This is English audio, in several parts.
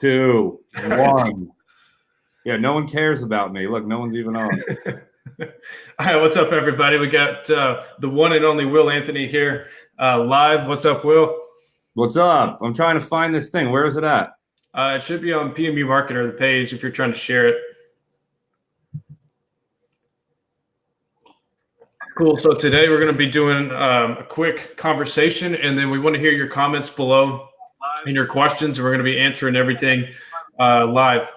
2, All right. 1. Yeah, no one cares about me. Look, no one's even on. All right, what's up, everybody? We got the one and only Will Anthony here live. What's up, Will? What's up? I'm trying to find this thing. Where is it at? It should be on PMU Marketer, the page, if you're trying to share it. Cool. So today we're going to be doing a quick conversation, and then we want to hear your comments below and your questions. We're going to be answering everything live.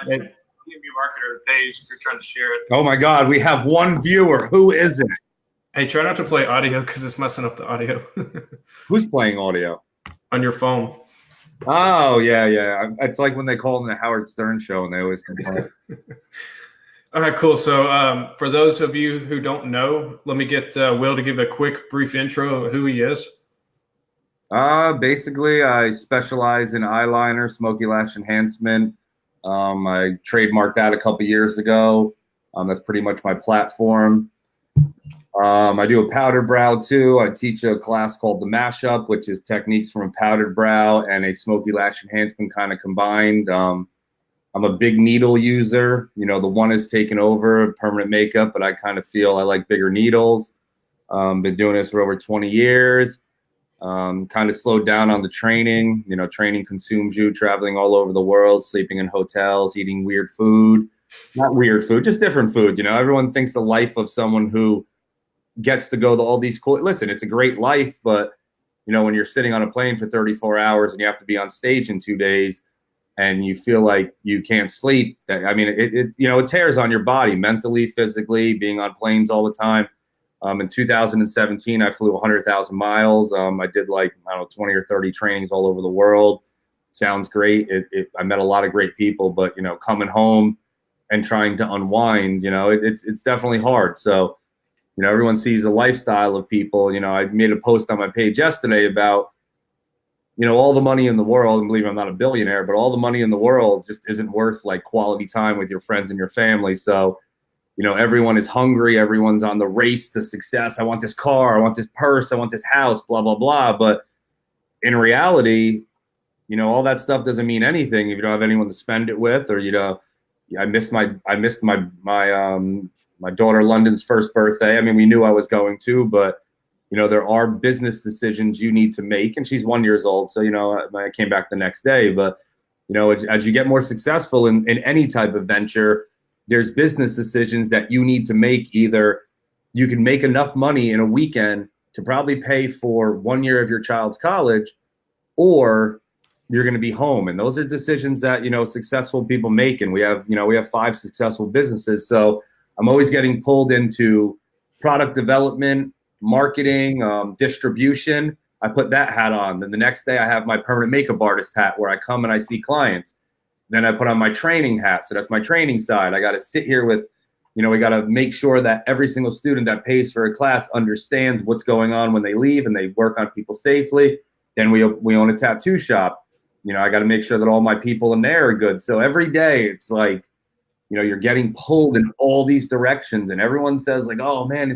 PMU Marketer page, if you're trying to share it. Oh my God, we have one viewer. Who is it? Hey, try not to play audio because it's messing up the audio. Who's playing audio? On your phone. Oh, yeah. It's like when they call in the Howard Stern show and they always complain. All right, cool. So for those of you who don't know, let me get Will to give a quick, brief intro of who he is. Basically, I specialize in eyeliner, smoky lash enhancement. I trademarked that a couple years ago. That's pretty much my platform. I do a powdered brow too. I teach a class called the Mashup, which is techniques from a powdered brow and a smoky lash enhancement kind of combined. I'm a big needle user. You know, the one has taken over permanent makeup, but I kind of feel I like bigger needles. Been doing this for over 20 years. Kind of slowed down on the training. You know, training consumes you, traveling all over the world, sleeping in hotels, eating weird food. Not weird food, just different food. You know, everyone thinks the life of someone who gets to go to all these cool, listen, it's a great life, but you know, when you're sitting on a plane for 34 hours and you have to be on stage in 2 days and you feel like you can't sleep, I mean, it tears on your body mentally, physically, being on planes all the time. In 2017, I flew 100,000 miles. I did 20 or 30 trainings all over the world. Sounds great. I met a lot of great people, but, you know, coming home and trying to unwind, you know, it's definitely hard. So, you know, everyone sees a lifestyle of people. You know, I made a post on my page yesterday about, you know, all the money in the world, and believe me, I'm not a billionaire, but all the money in the world just isn't worth like quality time with your friends and your family. So, you know, everyone is hungry. Everyone's on the race to success. I want this car. I want this purse. I want this house, blah, blah, blah. But in reality, you know, all that stuff doesn't mean anything if you don't have anyone to spend it with. Or, you know, I missed my daughter London's first birthday. I mean, we knew I was going to, but you know, there are business decisions you need to make, and she's 1 year old. So, you know, I came back the next day, but you know, as you get more successful in any type of venture, there's business decisions that you need to make. Either you can make enough money in a weekend to probably pay for 1 year of your child's college, or you're going to be home. And those are decisions that, you know, successful people make. And we have 5 successful businesses. So I'm always getting pulled into product development, marketing, distribution. I put that hat on. Then the next day I have my permanent makeup artist hat where I come and I see clients. Then I put on my training hat. So that's my training side. I got to sit here with, you know, we got to make sure that every single student that pays for a class understands what's going on when they leave and they work on people safely. Then we own a tattoo shop. You know, I got to make sure that all my people in there are good. So every day it's like, you know, you're getting pulled in all these directions, and everyone says like, oh man,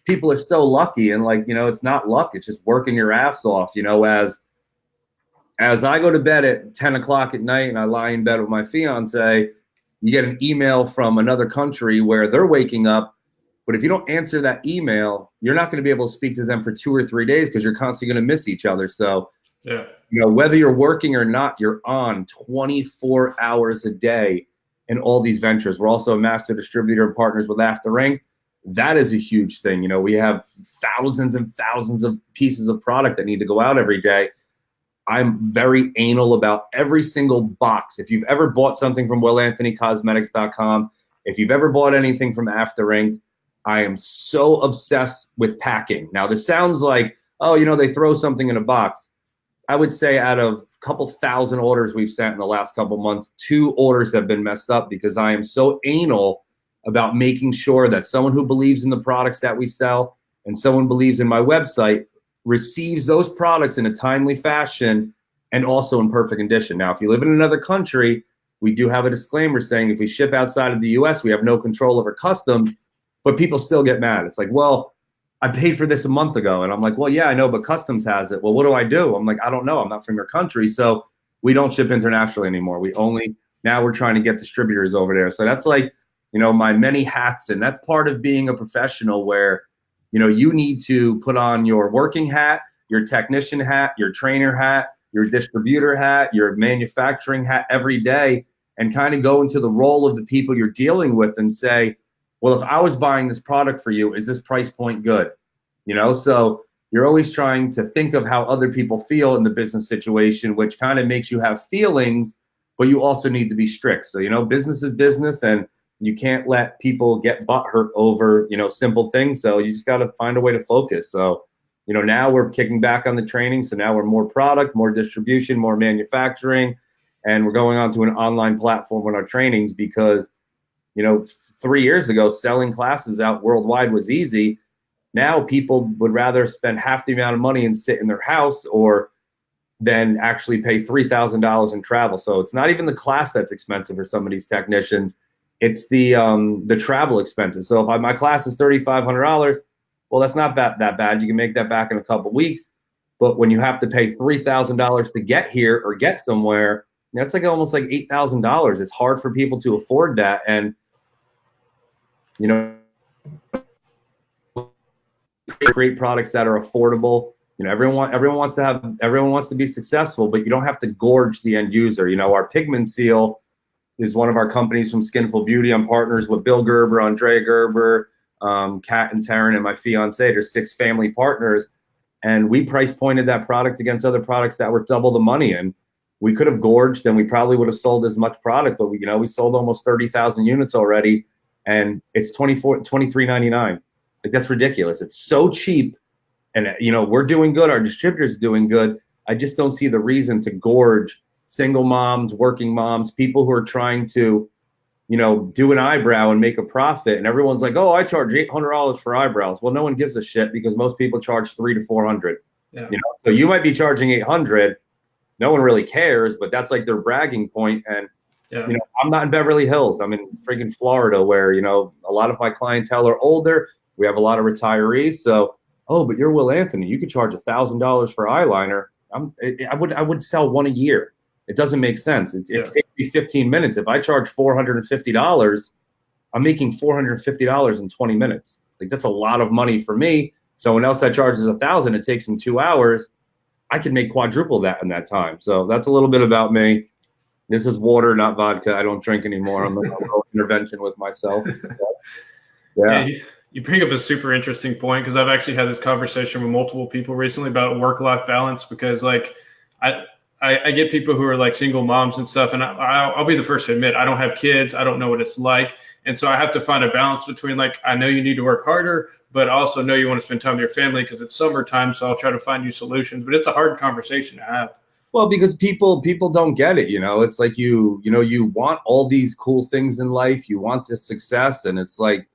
people are so lucky. And like, you know, it's not luck. It's just working your ass off. You know, as I go to bed at 10 o'clock at night and I lie in bed with my fiance, you get an email from another country where they're waking up. But if you don't answer that email, you're not going to be able to speak to them for 2 or 3 days because you're constantly going to miss each other. So, yeah, you know, whether you're working or not, you're on 24 hours a day in all these ventures. We're also a master distributor and partners with After Ring. That is a huge thing. You know, we have thousands and thousands of pieces of product that need to go out every day. I'm very anal about every single box. If you've ever bought something from WillAnthonyCosmetics.com, if you've ever bought anything from After Ring, I am so obsessed with packing. Now, this sounds like, oh, you know, they throw something in a box. I would say out of a couple thousand orders we've sent in the last couple months, 2 orders have been messed up because I am so anal about making sure that someone who believes in the products that we sell and someone believes in my website receives those products in a timely fashion and also in perfect condition. Now, if you live in another country, we do have a disclaimer saying if we ship outside of the US, we have no control over customs, but people still get mad. It's like, well, I paid for this a month ago. And I'm like, well, yeah, I know, but customs has it. Well, what do? I'm like, I don't know. I'm not from your country. So we don't ship internationally anymore. Now we're trying to get distributors over there. So that's like, my many hats. And that's part of being a professional where, you need to put on your working hat, your technician hat, your trainer hat, your distributor hat, your manufacturing hat every day, and kind of go into the role of the people you're dealing with and say, well, if I was buying this product for you, is this price point good? So you're always trying to think of how other people feel in the business situation, which kind of makes you have feelings, but you also need to be strict. So, business is business, and you can't let people get butthurt over, simple things. So you just got to find a way to focus. So, now we're kicking back on the training. So now we're more product, more distribution, more manufacturing, and we're going on to an online platform with our trainings because, 3 years ago, selling classes out worldwide was easy. Now people would rather spend half the amount of money and sit in their house or than actually pay $3,000 in travel. So it's not even the class that's expensive for some of these technicians. It's the travel expenses. So if my class is $3,500, well, that's not that bad. You can make that back in a couple of weeks. But when you have to pay $3,000 to get here or get somewhere, that's like almost like $8,000. It's hard for people to afford that. And, create products that are affordable. Everyone wants to be successful, but you don't have to gorge the end user. Our pigment seal is one of our companies from Skinful Beauty. I'm partners with Bill Gerber, Andrea Gerber, Kat and Taryn, and my fiance. There's 6 family partners, and we price pointed that product against other products that were double the money. And we could have gorged, and we probably would have sold as much product, but we sold almost 30,000 units already, and it's $23.99. Like, that's ridiculous. It's so cheap, and we're doing good. Our distributor's doing good. I just don't see the reason to gorge single moms, working moms, people who are trying to, do an eyebrow and make a profit. And everyone's like, oh, I charge $800 for eyebrows. Well, no one gives a shit because most people charge $300 to $400. Yeah. So you might be charging $800. No one really cares, but that's like their bragging point. And yeah. I'm not in Beverly Hills. I'm in freaking Florida, where a lot of my clientele are older. We have a lot of retirees. So, oh, but you're Will Anthony. You could charge $1,000 for eyeliner. I would sell one a year. It doesn't make sense. It takes me 15 minutes. If I charge $450, I'm making $450 in 20 minutes. Like, that's a lot of money for me. Someone else that charges $1,000, it takes them 2 hours. I can make quadruple that in that time. So that's a little bit about me. This is water, not vodka. I don't drink anymore. I'm a little intervention with myself. Yeah. You bring up a super interesting point, because I've actually had this conversation with multiple people recently about work-life balance, because like I get people who are like single moms and stuff, and I'll be the first to admit, I don't have kids. I don't know what it's like. And so I have to find a balance between, like, I know you need to work harder, but also know you want to spend time with your family because it's summertime. So I'll try to find you solutions, but it's a hard conversation to have. Well, because people don't get it. It's like, you want all these cool things in life. You want this success. And it's like,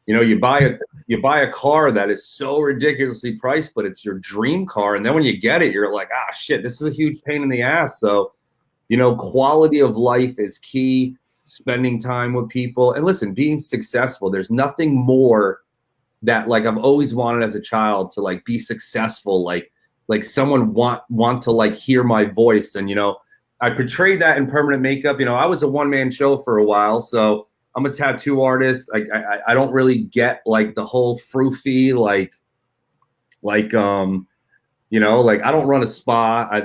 you buy a car that is so ridiculously priced, but it's your dream car. And then when you get it, you're like, ah, shit, this is a huge pain in the ass. So, quality of life is key, spending time with people. And listen, being successful, there's nothing more that, like, I've always wanted as a child to, like, be successful, like someone want to, like, hear my voice. And, I portrayed that in permanent makeup. I was a one-man show for a while, so I'm a tattoo artist. I don't really get, like, the whole froofy, like I don't run a spa.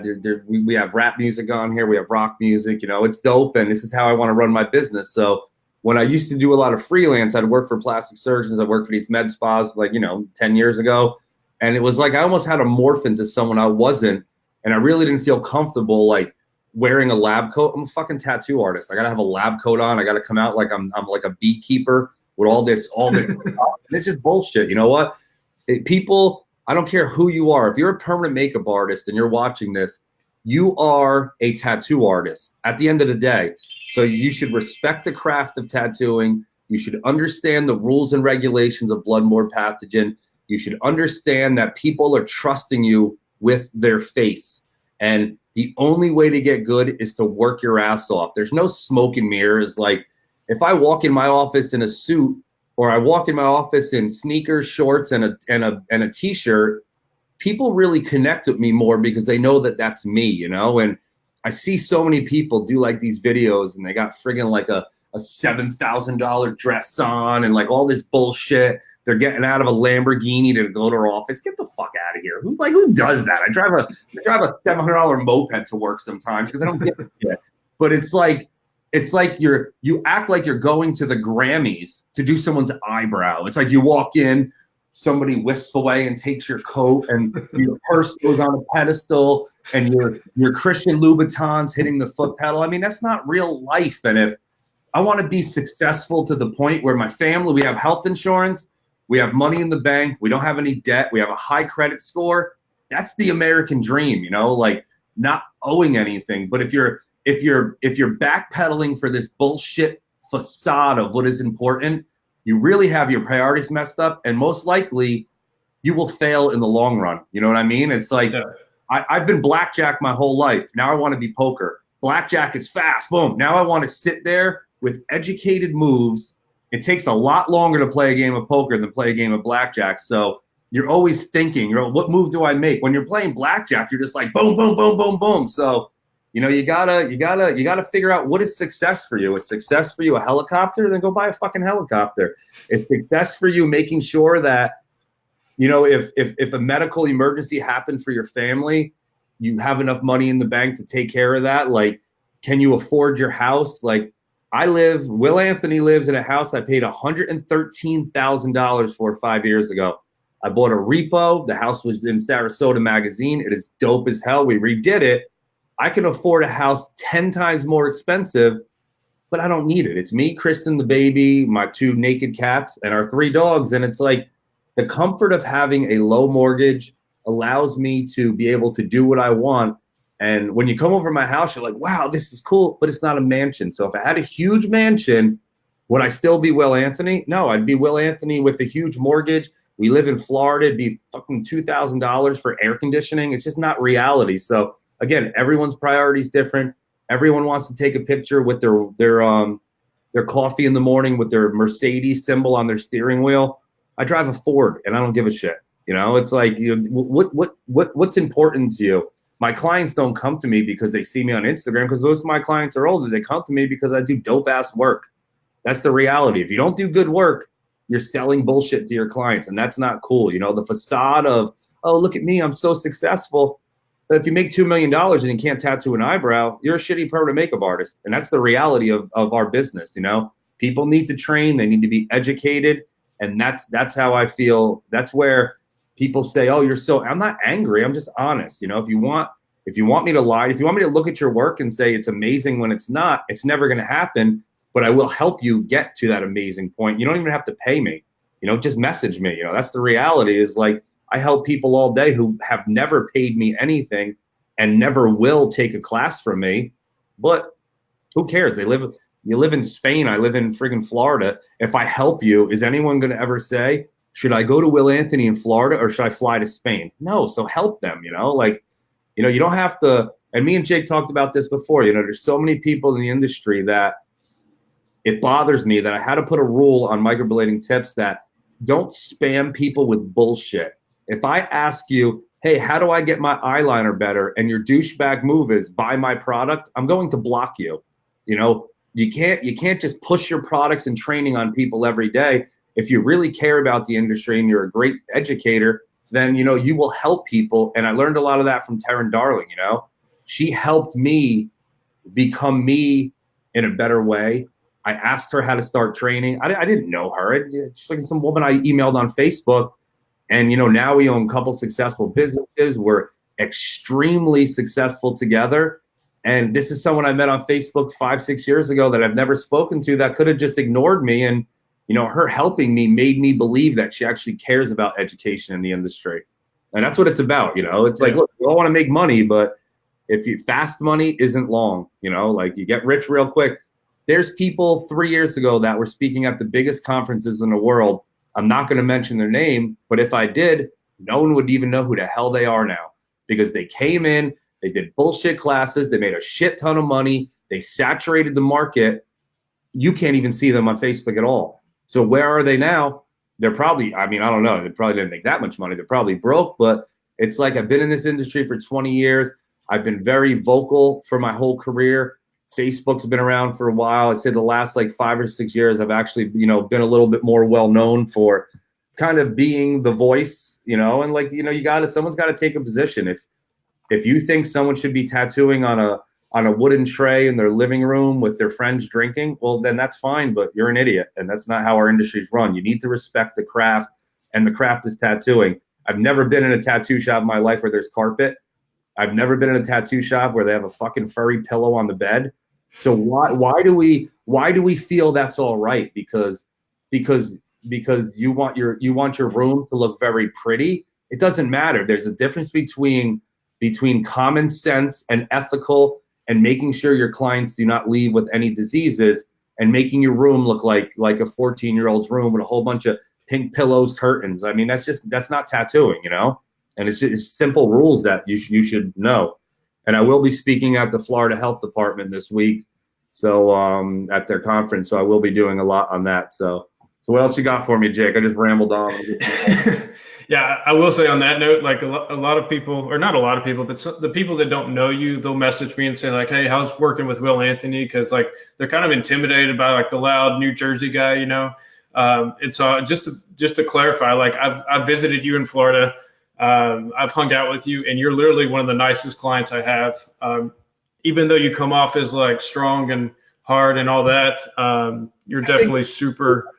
We have rap music on here. We have rock music. It's dope, and this is how I want to run my business. So when I used to do a lot of freelance, I'd work for plastic surgeons. I worked for these med spas, 10 years ago, and it was like I almost had to morph into someone I wasn't, and I really didn't feel comfortable, like, wearing a lab coat. I'm a fucking tattoo artist. I gotta have a lab coat on. I gotta come out like I'm like a beekeeper with all this. It's just bullshit. You know what? People, I don't care who you are. If you're a permanent makeup artist and you're watching this, you are a tattoo artist at the end of the day. So you should respect the craft of tattooing. You should understand the rules and regulations of bloodborne pathogen. You should understand that people are trusting you with their face. And the only way to get good is to work your ass off. There's no smoke and mirrors. Like, if I walk in my office in a suit, or I walk in my office in sneakers, shorts, and a t-shirt, people really connect with me more because they know that that's me, And I see so many people do like these videos and they got friggin' like a $7,000 dress on and like all this bullshit. They're getting out of a Lamborghini to go to their office. Get the fuck out of here. Who does that? I drive a $700 moped to work sometimes because I don't give a shit. But it's like you act like you're going to the Grammys to do someone's eyebrow. It's like you walk in, somebody whisks away and takes your coat, and your purse goes on a pedestal, and your Christian Louboutins hitting the foot pedal. I mean, that's not real life. And if I want to be successful to the point where my family, we have health insurance, we have money in the bank, we don't have any debt, we have a high credit score. That's the American dream, you know, like not owing anything. But if you're backpedaling for this bullshit facade of what is important, you really have your priorities messed up, and most likely you will fail in the long run. You know what I mean? It's like, yeah. I've been blackjack my whole life. Now I want to be poker. Blackjack is fast. Boom. Now I want to sit there with educated moves. It takes a lot longer to play a game of poker than play a game of blackjack. So you're always thinking, you know, what move do I make? When you're playing blackjack, you're just like boom, boom, boom, boom, boom. So, you know, you gotta figure out what is success for you. Is success for you a helicopter? Then go buy a fucking helicopter. Is success for you making sure that, you know, if a medical emergency happened for your family, you have enough money in the bank to take care of that? Like, can you afford your house? Like, Will Anthony lives in a house I paid $113,000 for 5 years ago. I bought a repo. The house was in Sarasota Magazine. It is dope as hell. We redid it. I can afford a house 10 times more expensive, but I don't need it. It's me, Kristen, the baby, my 2 naked cats, and our 3 dogs. And it's like the comfort of having a low mortgage allows me to be able to do what I want. And when you come over my house, you're like, wow, this is cool, but it's not a mansion. So if I had a huge mansion, would I still be Will Anthony? No, I'd be Will Anthony with a huge mortgage. We live in Florida. It'd be fucking $2,000 for air conditioning. It's just not reality. So again, everyone's priorities different. Everyone wants to take a picture with their coffee in the morning with their Mercedes symbol on their steering wheel. I drive a Ford and I don't give a shit. You know, it's like, you know, what's important to you? My clients don't come to me because they see me on Instagram, because those of my clients are older. They come to me because I do dope ass work. That's the reality. If you don't do good work, you're selling bullshit to your clients, and that's not cool. You know, the facade of, oh, look at me, I'm so successful. But if you make $2 million and you can't tattoo an eyebrow, you're a shitty permanent makeup artist. And that's the reality of our business. You know, people need to train, they need to be educated. And that's how I feel. That's where people say, oh, I'm not angry. I'm just honest. You know, if you want me to lie, if you want me to look at your work and say it's amazing when it's not, it's never going to happen. But I will help you get to that amazing point. You don't even have to pay me. You know, just message me. You know, that's the reality. Is like, I help people all day who have never paid me anything and never will take a class from me. But who cares? You live in Spain. I live in friggin' Florida. If I help you, is anyone going to ever say, should I go to Will Anthony in Florida or should I fly to Spain? No. So help them, you know, like, you know, you don't have to. And me and Jake talked about this before. You know, there's so many people in the industry that it bothers me that I had to put a rule on microblading tips that don't spam people with bullshit. If I ask you, hey, how do I get my eyeliner better? And your douchebag move is buy my product, I'm going to block you. You know, you can't just push your products and training on people every day. If you really care about the industry and you're a great educator, then, you know, you will help people. And I learned a lot of that from Taryn Darling. You know, she helped me become me in a better way. I asked her how to start training. I didn't know her. It's like some woman I emailed on Facebook. And, you know, now we own a couple successful businesses. We're extremely successful together. And this is someone I met on Facebook 5-6 years ago that I've never spoken to, that could have just ignored me. And, you know, her helping me made me believe that she actually cares about education in the industry. And that's what it's about. You know, it's like, look, we all want to make money, but fast money isn't long, you know, like you get rich real quick. There's people 3 years ago that were speaking at the biggest conferences in the world. I'm not going to mention their name, but if I did, no one would even know who the hell they are now, because they came in, they did bullshit classes, they made a shit ton of money, they saturated the market. You can't even see them on Facebook at all. So where are they now? They're probably, I mean, I don't know, they probably didn't make that much money. They're probably broke, but it's like, I've been in this industry for 20 years. I've been very vocal for my whole career. Facebook's been around for a while. I'd say the last like 5 or 6 years, I've actually, been a little bit more well-known for kind of being the voice, and like, someone's got to take a position. If you think someone should be tattooing on a wooden tray in their living room with their friends drinking, well, then that's fine, but you're an idiot. And that's not how our industry's run. You need to respect the craft, and the craft is tattooing. I've never been in a tattoo shop in my life where there's carpet. I've never been in a tattoo shop where they have a fucking furry pillow on the bed. So why do we feel that's all right? Because you want your room to look very pretty. It doesn't matter. There's a difference between common sense and ethical, and making sure your clients do not leave with any diseases, and making your room look like a 14-year-old's room with a whole bunch of pink pillows, curtains. I mean, that's not tattooing, And it's simple rules that you should know. And I will be speaking at the Florida Health Department this week, so at their conference. So I will be doing a lot on that. So what else you got for me, Jake? I just rambled on. Yeah, I will say on that note, like a lot of people, or not a lot of people, but the people that don't know you, they'll message me and say like, "Hey, how's working with Will Anthony?" Because like they're kind of intimidated by like the loud New Jersey guy, And so just to clarify, like I've visited you in Florida. I've hung out with you, and you're literally one of the nicest clients I have. Even though you come off as like strong and hard and all that, you're definitely super.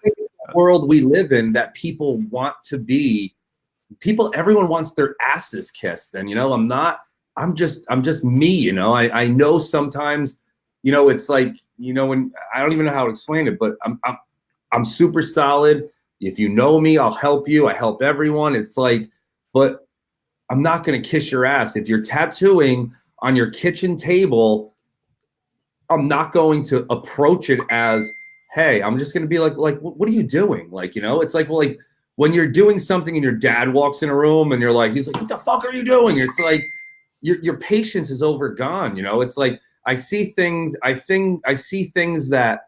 World we live in that people want to be. Everyone wants their asses kissed, and I'm just me. I know sometimes, it's like, when I don't even know how to explain it, but I'm super solid. If you know me, I'll help you. I help everyone. It's like, but I'm not going to kiss your ass. If you're tattooing on your kitchen table, I'm not going to approach it as, hey, I'm just going to be like, what are you doing? Like, it's like, well, like when you're doing something and your dad walks in a room and he's like, what the fuck are you doing? It's like, your patience is overgone. It's like, I see things that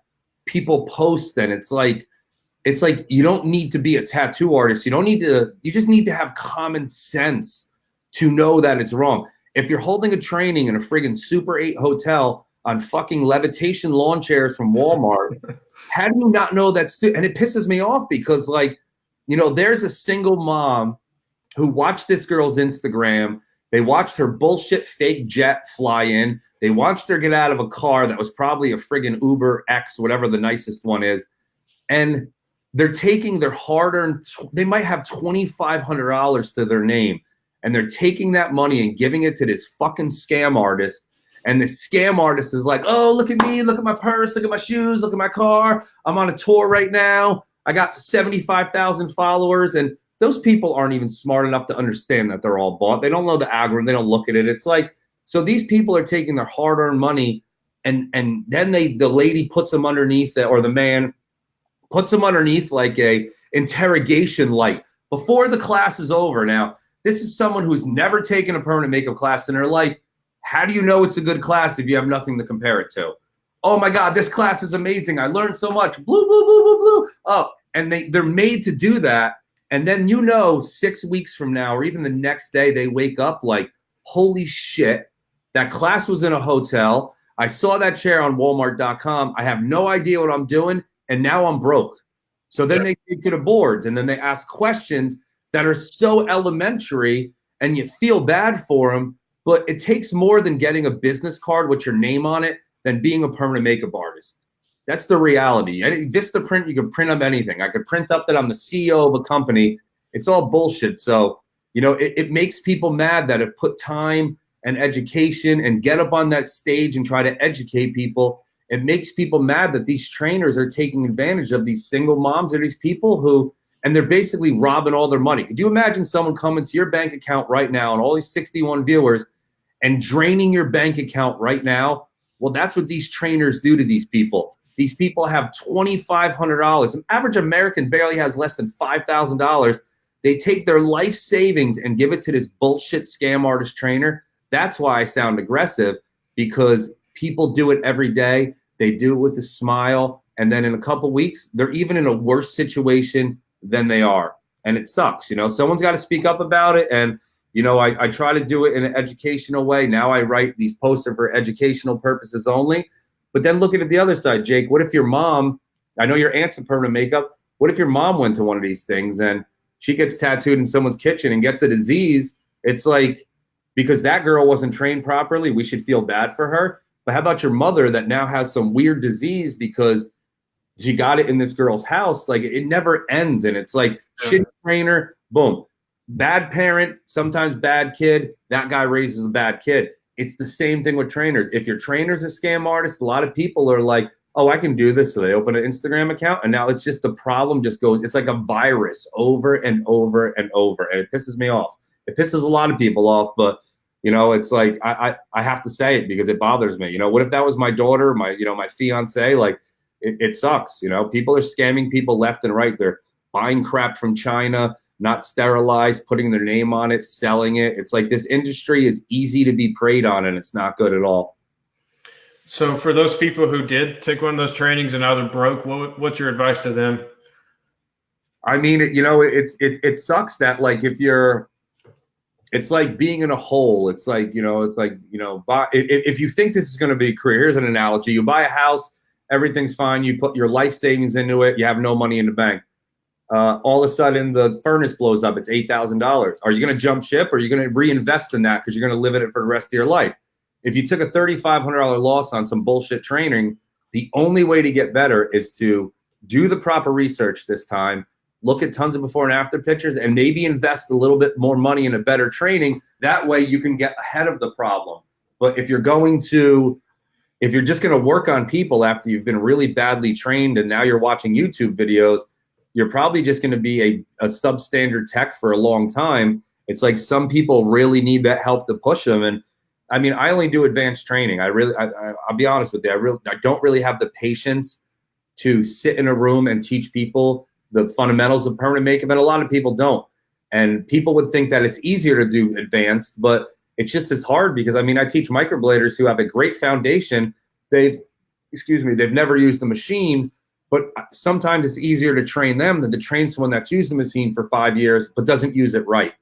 people post, and it's like, you don't need to be a tattoo artist. You just need to have common sense to know that it's wrong. If you're holding a training in a friggin' Super 8 hotel on fucking levitation lawn chairs from Walmart, how do you not know that's and it pisses me off because there's a single mom who watched this girl's Instagram. They watched her bullshit fake jet fly in. They watched her get out of a car that was probably a friggin' Uber X, whatever the nicest one is. And they're taking their hard-earned, they might have $2,500 to their name, and they're taking that money and giving it to this fucking scam artist. And the scam artist is like, oh, look at me, look at my purse, look at my shoes, look at my car. I'm on a tour right now. I got 75,000 followers. And those people aren't even smart enough to understand that they're all bought. They don't know the algorithm. They don't look at it. It's like, so these people are taking their hard-earned money, and then the lady puts them underneath it, or the man puts them underneath like a interrogation light before the class is over. Now, this is someone who's never taken a permanent makeup class in their life. How do you know it's a good class if you have nothing to compare it to? Oh my God, this class is amazing. I learned so much. Blue, blue, blue, blue, blue. Oh, and they're made to do that. And then 6 weeks from now, or even the next day, they wake up like, holy shit, that class was in a hotel. I saw that chair on Walmart.com. I have no idea what I'm doing, and now I'm broke. So then they take to the boards, and then they ask questions that are so elementary, and you feel bad for them. But it takes more than getting a business card with your name on it than being a permanent makeup artist. That's the reality. Vistaprint, you can print up anything. I could print up that I'm the CEO of a company. It's all bullshit. So, it makes people mad that have put time and education and get up on that stage and try to educate people. It makes people mad that these trainers are taking advantage of these single moms or these people and they're basically robbing all their money. Could you imagine someone coming to your bank account right now, and all these 61 viewers, and draining your bank account right now? Well, that's what these trainers do to these people. These people have $2,500. An average American barely has less than $5,000. They take their life savings and give it to this bullshit scam artist trainer. That's why I sound aggressive, because people do it every day. They do it with a smile. And then in a couple weeks, they're even in a worse situation than they are. And it sucks. Someone's got to speak up about it. And I try to do it in an educational way. Now I write these posts are for educational purposes only. But then looking at the other side, Jake, what if your mom, I know your aunt's in permanent makeup, what if your mom went to one of these things and she gets tattooed in someone's kitchen and gets a disease? It's like, because that girl wasn't trained properly, we should feel bad for her. But how about your mother that now has some weird disease because she got it in this girl's house? Like, it never ends. And it's like, shitty trainer, boom. Bad parent, sometimes bad kid. That guy raises a bad kid. It's the same thing with trainers. If your trainer's a scam artist, a lot of people are like, oh, I can do this. So they open an Instagram account, and now it's just the problem just goes, it's like a virus over and over and over. And it pisses me off. It pisses a lot of people off, but it's like, I have to say it because it bothers me. What if that was my daughter, my fiance? Like, it sucks. People are scamming people left and right. They're buying crap from China, not sterilized, putting their name on it, selling it. It's like this industry is easy to be preyed on, and it's not good at all. So for those people who did take one of those trainings and now they're broke, what's your advice to them? I mean, it sucks that, like, it's like being in a hole. It's like, if you think this is going to be a career, here's an analogy. You buy a house, everything's fine. You put your life savings into it. You have no money in the bank. All of a sudden the furnace blows up. It's $8,000. Are you going to jump ship, or are you going to reinvest in that because you're going to live in it for the rest of your life? If you took a $3,500 loss on some bullshit training, the only way to get better is to do the proper research this time, look at tons of before and after pictures, and maybe invest a little bit more money in a better training. That way you can get ahead of the problem. But if you're just going to work on people after you've been really badly trained and now you're watching YouTube videos, you're probably just going to be a substandard tech for a long time. It's like some people really need that help to push them. And I mean, I only do advanced training. I'll be honest with you. I don't really have the patience to sit in a room and teach people the fundamentals of permanent makeup, and a lot of people don't. And people would think that it's easier to do advanced, but it's just as hard because, I mean, I teach microbladers who have a great foundation. They've never used the machine, but sometimes it's easier to train them than to train someone that's used the machine for 5 years but doesn't use it right.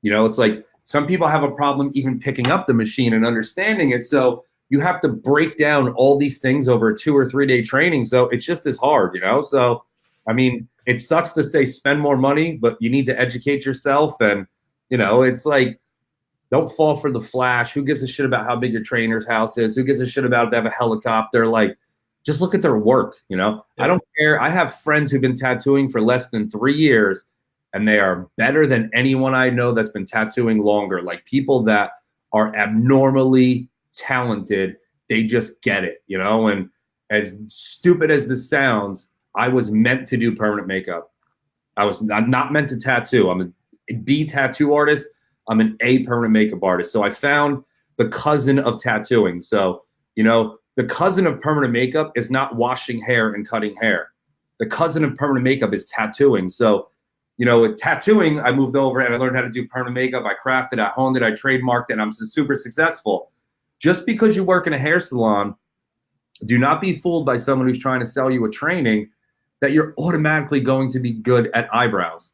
It's like some people have a problem even picking up the machine and understanding it. So you have to break down all these things over a 2 or 3 day training. So it's just as hard, So, I mean, it sucks to say spend more money, but you need to educate yourself. And, it's like, don't fall for the flash. Who gives a shit about how big your trainer's house is? Who gives a shit about if they have a helicopter? Like, just look at their work, Yeah. I don't care. I have friends who've been tattooing for less than 3 years, and they are better than anyone I know that's been tattooing longer. Like, people that are abnormally talented, they just get it, And as stupid as this sounds, I was meant to do permanent makeup. I was not meant to tattoo. I'm a B tattoo artist. I'm an A permanent makeup artist. So I found the cousin of tattooing. So, the cousin of permanent makeup is not washing hair and cutting hair. The cousin of permanent makeup is tattooing. So, with tattooing, I moved over and I learned how to do permanent makeup. I crafted, I honed it, I trademarked it, and I'm super successful. Just because you work in a hair salon, do not be fooled by someone who's trying to sell you a training that you're automatically going to be good at eyebrows.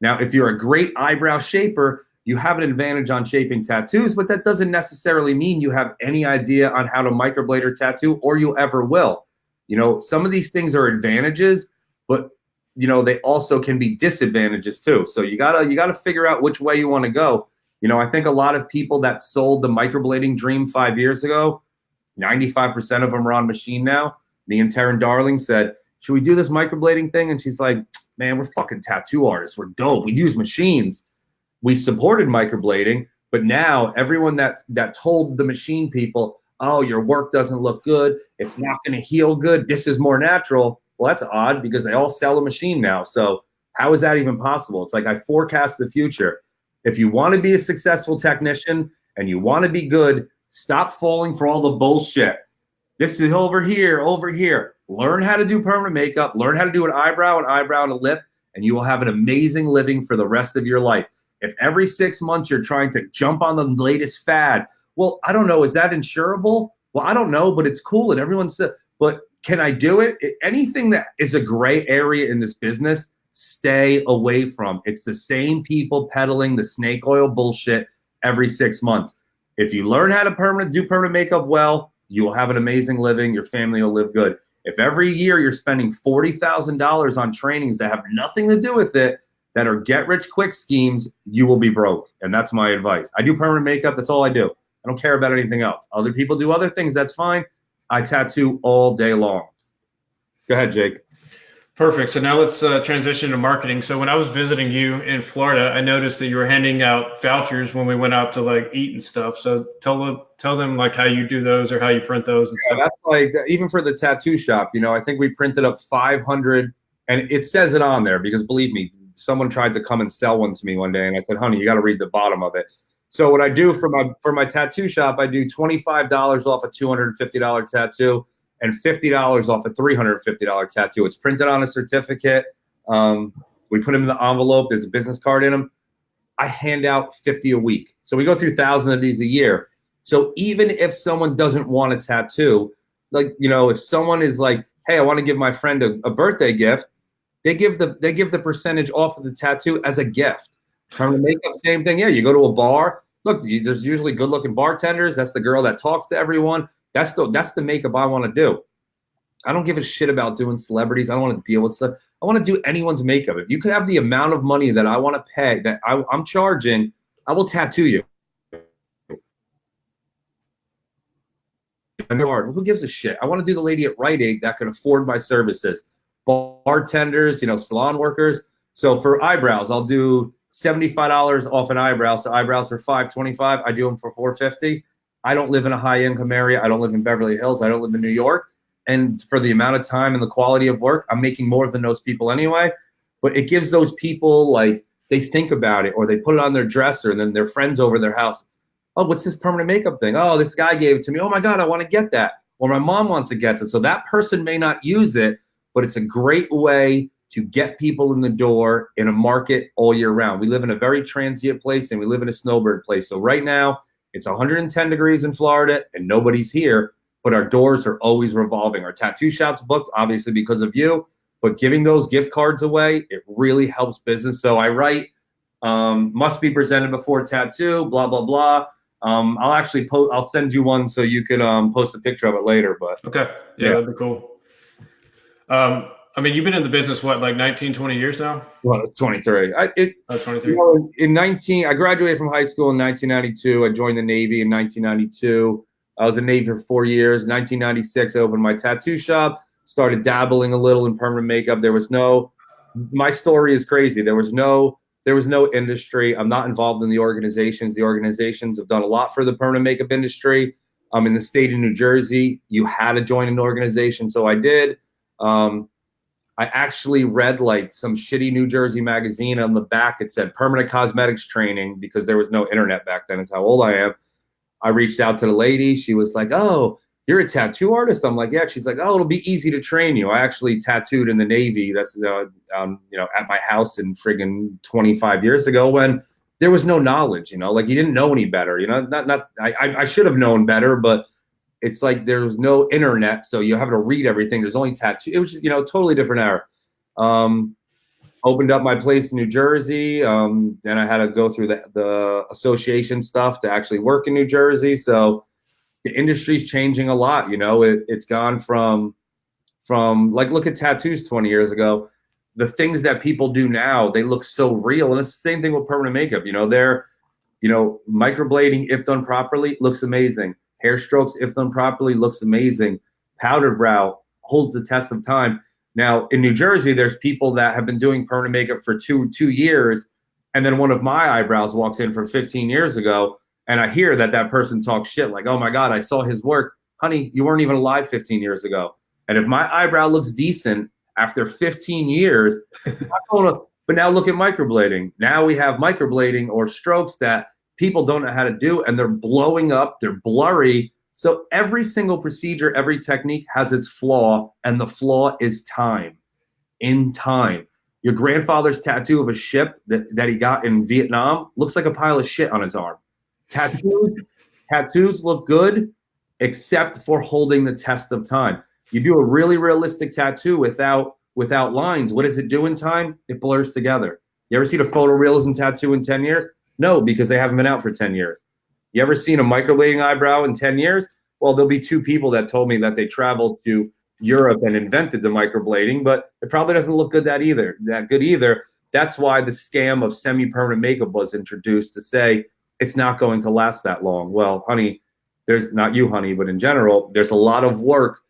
Now, if you're a great eyebrow shaper, you have an advantage on shaping tattoos, but that doesn't necessarily mean you have any idea on how to microblade or tattoo, or you ever will. Some of these things are advantages, but they also can be disadvantages too. So you gotta figure out which way you want to go. I think a lot of people that sold the microblading dream 5 years ago, 95% of them are on machine now. Me and Taryn Darling said, should we do this microblading thing? And she's like, man, we're fucking tattoo artists. We're dope. We use machines. We supported microblading, but now everyone that told the machine people, oh, your work doesn't look good, it's not going to heal good, this is more natural. Well, that's odd because they all sell a machine now. So how is that even possible? It's like I forecast the future. If you want to be a successful technician and you want to be good, stop falling for all the bullshit. This is over here, over here. Learn how to do permanent makeup, learn how to do an eyebrow, and a lip, and you will have an amazing living for the rest of your life. If every 6 months you're trying to jump on the latest fad, well, I don't know, is that insurable? Well, I don't know, but it's cool. And everyone said, but can I do it? Anything that is a gray area in this business, stay away from. It's the same people peddling the snake oil bullshit every 6 months. If you learn how to do permanent makeup well, you will have an amazing living. Your family will live good. If every year you're spending $40,000 on trainings that have nothing to do with it, that are get-rich-quick schemes, you will be broke. And that's my advice. I do permanent makeup. That's all I do. I don't care about anything else. Other people do other things. That's fine. I tattoo all day long. Go ahead, Jake. Perfect. So now let's transition to marketing. So when I was visiting you in Florida, I noticed that you were handing out vouchers when we went out to like eat and stuff. So tell them like how you do those or how you print those and stuff. That's like, even for the tattoo shop, you know, I think we printed up 500, and it says it on there because believe me, someone tried to come and sell one to me one day, and I said, honey, you got to read the bottom of it. So what I do for my tattoo shop, I do $25 off a $250 tattoo and $50 off a $350 tattoo. It's printed on a certificate. We put them in the envelope. There's a business card in them. I hand out 50 a week. So we go through thousands of these a year. So even if someone doesn't want a tattoo, like, you know, if someone is like, hey, I want to give my friend a birthday gift, they give the percentage off of the tattoo as a gift. Permanent makeup, same thing. Yeah, you go to a bar. Look, there's usually good-looking bartenders. That's the girl that talks to everyone. That's the makeup I want to do. I don't give a shit about doing celebrities. I don't want to deal with stuff. I want to do anyone's makeup. If you could have the amount of money that I want to pay, that I'm charging, I will tattoo you. Who gives a shit? I want to do the lady at Rite Aid that could afford my services. Bartenders, you know, salon workers. So for eyebrows, I'll do $75 off an eyebrow. So eyebrows are $525. I do them for $450. I don't live in a high income area. I don't live in Beverly Hills. I don't live in New York. And for the amount of time and the quality of work, I'm making more than those people anyway. But it gives those people, like, they think about it or they put it on their dresser and then their friends over their house. Oh, what's this permanent makeup thing? Oh, this guy gave it to me. Oh my God, I want to get that. Or my mom wants to get it. So that person may not use it, but it's a great way to get people in the door in a market all year round. We live in a very transient place and we live in a snowbird place. So right now it's 110 degrees in Florida and nobody's here, but our doors are always revolving. Our tattoo shop's booked, obviously because of you, but giving those gift cards away, it really helps business. So I write, must be presented before tattoo, blah, blah, blah. I'll actually I'll send you one so you can post a picture of it later. But okay, yeah, that'd be cool. I mean, you've been in the business, what, like 19, 20 years now? Well, 23. 23. You know, I graduated from high school in 1992. I joined the Navy in 1992. I was in the Navy for 4 years. 1996, I opened my tattoo shop, started dabbling a little in permanent makeup. My story is crazy. There was no industry. I'm not involved in the organizations. The organizations have done a lot for the permanent makeup industry. In the state of New Jersey, you had to join an organization, so I did. I actually read like some shitty New Jersey magazine. On the back it said permanent cosmetics training because there was no internet back then. It's how old I am. I reached out to the lady. She was like, oh, you're a tattoo artist? I'm like, yeah. She's like, oh, it'll be easy to train you. I actually tattooed in the Navy. That's, at my house in friggin' 25 years ago when there was no knowledge, like you didn't know any better, I should have known better, but it's like there was no internet, so you have to read everything. There's only tattoo. It was just, totally different era. Opened up my place in New Jersey. Then I had to go through the association stuff to actually work in New Jersey. So the industry's changing a lot. It's gone from like, look at tattoos 20 years ago. The things that people do now, they look so real. And it's the same thing with permanent makeup. Microblading, if done properly, looks amazing. Hair strokes, if done properly, looks amazing. Powdered brow holds the test of time. Now, in New Jersey, there's people that have been doing permanent makeup for two years, and then one of my eyebrows walks in from 15 years ago, and I hear that person talks shit like, oh my God, I saw his work. Honey, you weren't even alive 15 years ago. And if my eyebrow looks decent after 15 years, but now look at microblading. Now we have microblading or strokes that people don't know how to do, and they're blowing up, they're blurry. So every single procedure, every technique has its flaw, and the flaw is time. In time. Your grandfather's tattoo of a ship that he got in Vietnam looks like a pile of shit on his arm. Tattoos look good, except for holding the test of time. You do a really realistic tattoo without without lines. What does it do in time? It blurs together. You ever seen a photorealism tattoo in 10 years? No, because they haven't been out for 10 years. You ever seen a microblading eyebrow in 10 years? Well, there'll be 2 people that told me that they traveled to Europe and invented the microblading, but it probably doesn't look good that good either. That's why the scam of semi-permanent makeup was introduced, to say it's not going to last that long. Well, honey, there's not you, honey, but in general, there's a lot of work.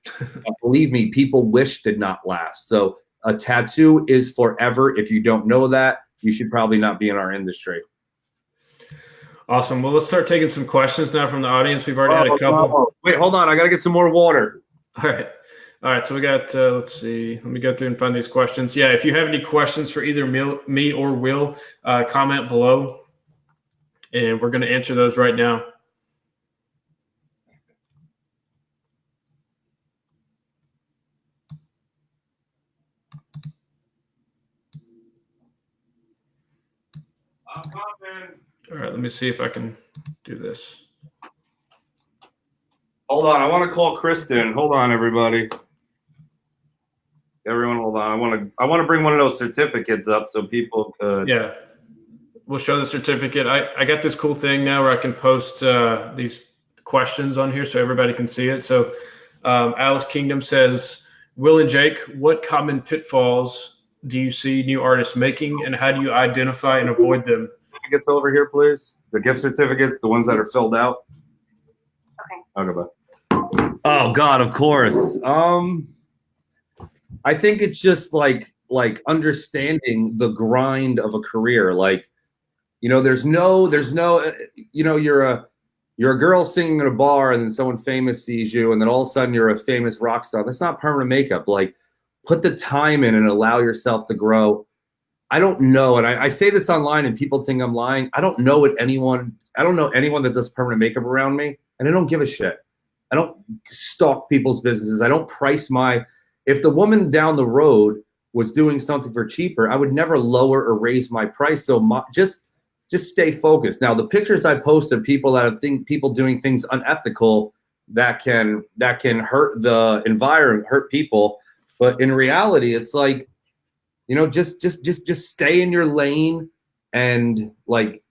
Believe me, people wish did not last. So a tattoo is forever. If you don't know that, you should probably not be in our industry. Awesome. Well, let's start taking some questions now from the audience. We've already had a couple. No. Wait, hold on. I got to get some more water. All right. So we got, let's see. Let me go through and find these questions. Yeah, if you have any questions for either me or Will, comment below, and we're going to answer those right now. All right, let me see if I can do this. Hold on, I want to call Kristen. Hold on, everybody. Everyone, hold on. I want to bring one of those certificates up so people could. Yeah, we'll show the certificate. I got this cool thing now where I can post these questions on here so everybody can see it. So Alice Kingdom says, Will and Jake, what common pitfalls do you see new artists making, and how do you identify and avoid them? Certificates over here, please. The gift certificates, the ones that are filled out. Okay. Okay, bye. Oh God, of course. I think it's just like understanding the grind of a career. Like, you know, there's no, you know, you're a girl singing in a bar and then someone famous sees you and then all of a sudden you're a famous rock star. That's not permanent makeup. Like, put the time in and allow yourself to grow. I don't know, and I say this online and people think I'm lying. I don't know anyone that does permanent makeup around me, and I don't give a shit. I don't stalk people's businesses. I don't price if the woman down the road was doing something for cheaper, I would never lower or raise my price. So just stay focused. Now, the pictures I post of people people doing things unethical that can hurt the environment, hurt people. But in reality, it's like, you know, just stay in your lane and like,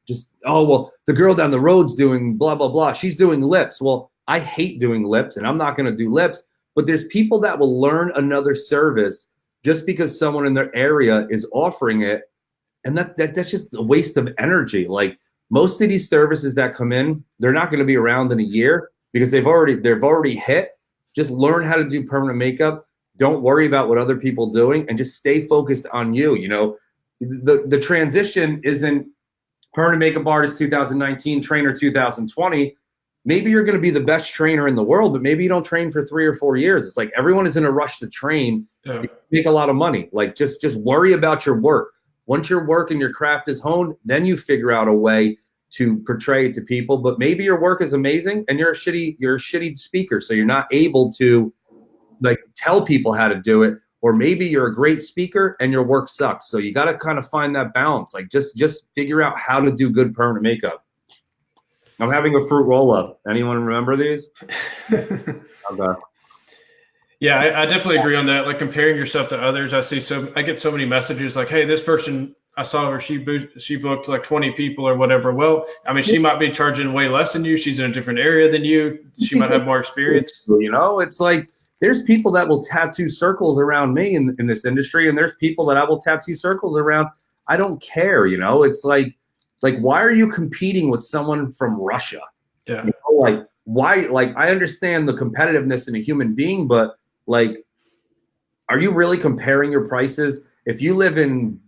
oh, well, the girl down the road's doing blah, blah, blah. She's doing lips. Well, I hate doing lips and I'm not going to do lips, but there's people that will learn another service just because someone in their area is offering it. And that's just a waste of energy. Like, most of these services that come in, they're not going to be around in a year because they've already hit. Just learn how to do permanent makeup. Don't worry about what other people are doing and just stay focused on you. You know, the transition isn't permanent makeup artist 2019, trainer 2020. Maybe you're going to be the best trainer in the world, but maybe you don't train for 3 or 4 years. It's like everyone is in a rush to train, make a lot of money. Like, just worry about your work. Once your work and your craft is honed, then you figure out a way to portray it to people. But maybe your work is amazing and you're a shitty speaker, so you're not able to like tell people how to do it. Or maybe you're a great speaker and your work sucks. So you got to kind of find that balance. Like, just figure out how to do good permanent makeup. I'm having a fruit roll up. Anyone remember these? Okay. Yeah, I definitely agree on that. Like, comparing yourself to others, I get so many messages like, hey, this person, I saw her, she booked like 20 people or whatever. Well, I mean, she might be charging way less than you. She's in a different area than you. She might have more experience. You know, it's like, there's people that will tattoo circles around me in this industry, and there's people that I will tattoo circles around. I don't care, you know. It's like why are you competing with someone from Russia? Yeah. You know, like, why? Like, I understand the competitiveness in a human being, but like, are you really comparing your prices? If you live in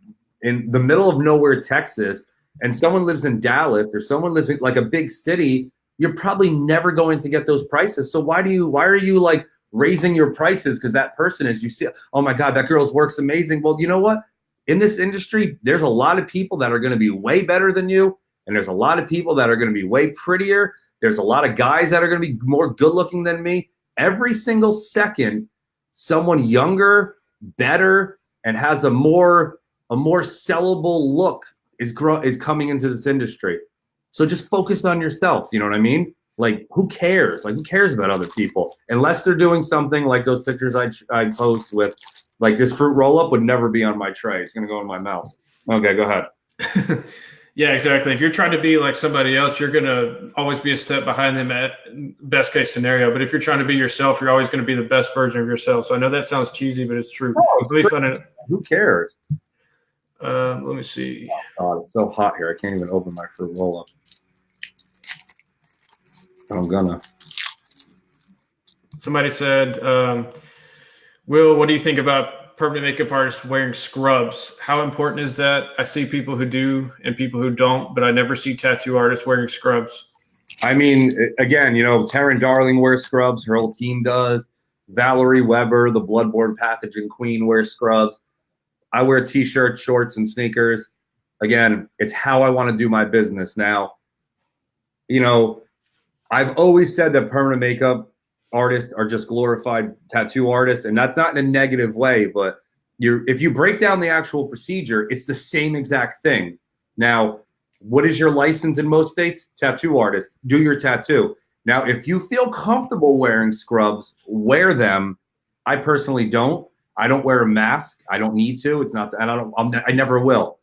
the middle of nowhere, Texas, and someone lives in Dallas, or someone lives in like a big city, you're probably never going to get those prices. So why are you like raising your prices because that person is, you see, oh my God, that girl's work's amazing. Well, you know what? In this industry, there's a lot of people that are going to be way better than you. And there's a lot of people that are going to be way prettier. There's a lot of guys that are going to be more good looking than me. Every single second, someone younger, better, and has a more sellable look is coming into this industry. So just focus on yourself. You know what I mean? Like, who cares? Like, who cares about other people? Unless they're doing something like those pictures I post with Like this fruit roll up would never be on my tray. It's going to go in my mouth. Okay, go ahead. Yeah, exactly. If you're trying to be like somebody else, you're going to always be a step behind them at best case scenario. But if you're trying to be yourself, you're always going to be the best version of yourself. So I know that sounds cheesy, but it's true. Who cares? Let me see. Oh, God, it's so hot here. I can't even open my fruit roll up. I'm gonna. Somebody said, Will, what do you think about permanent makeup artists wearing scrubs? How important is that? I see people who do and people who don't, but I never see tattoo artists wearing scrubs. I mean, again, Taryn Darling wears scrubs. Her whole team does. Valerie Weber, the bloodborne pathogen queen, wears scrubs. I wear T-shirts, shorts, and sneakers. Again, it's how I want to do my business. Now, I've always said that permanent makeup artists are just glorified tattoo artists, and that's not in a negative way, but if you break down the actual procedure, it's the same exact thing. Now, what is your license in most states? Tattoo artist. Do your tattoo. Now, if you feel comfortable wearing scrubs, wear them. I personally don't. I don't wear a mask. I don't need to. It's not. I never will.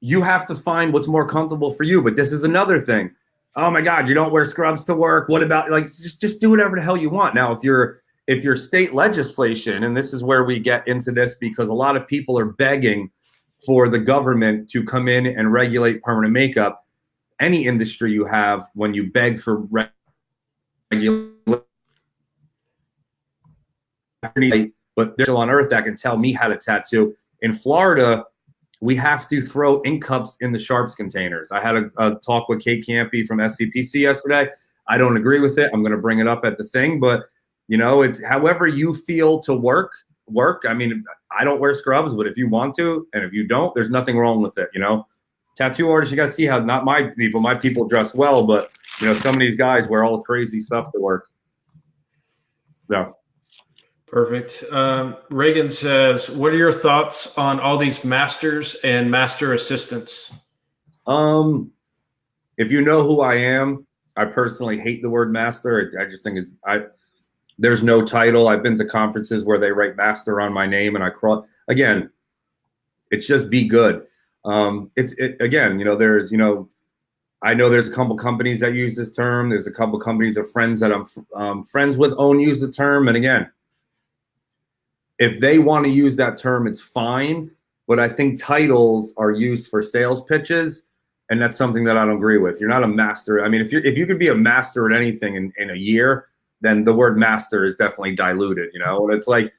You have to find what's more comfortable for you. But this is another thing. Oh my God, you don't wear scrubs to work. What about just do whatever the hell you want. Now, if your state legislation, and this is where we get into this because a lot of people are begging for the government to come in and regulate permanent makeup. Any industry you have, when you beg for regulation, but there's still on earth that can tell me how to tattoo. In Florida, we have to throw ink cups in the sharps containers. I had a talk with Kate Campy from SCPC yesterday. I don't agree with it. I'm going to bring it up at the thing, but it's however you feel to work. I mean, I don't wear scrubs, but if you want to, and if you don't, there's nothing wrong with it. Tattoo artists, you got to see how not my people dress well, but some of these guys wear all crazy stuff to work. Yeah. Perfect. Reagan says, what are your thoughts on all these masters and master assistants? If you know who I am, I personally hate the word master. I just think there's no title. I've been to conferences where they write master on my name and I cross. Again, it's just be good. There's, I know there's a couple companies that use this term. There's a couple companies of friends that I'm friends with use the term. And again, if they want to use that term, it's fine. But I think titles are used for sales pitches, and that's something that I don't agree with. You're not a master. I mean, if you could be a master at anything in a year, then the word master is definitely diluted. And it's like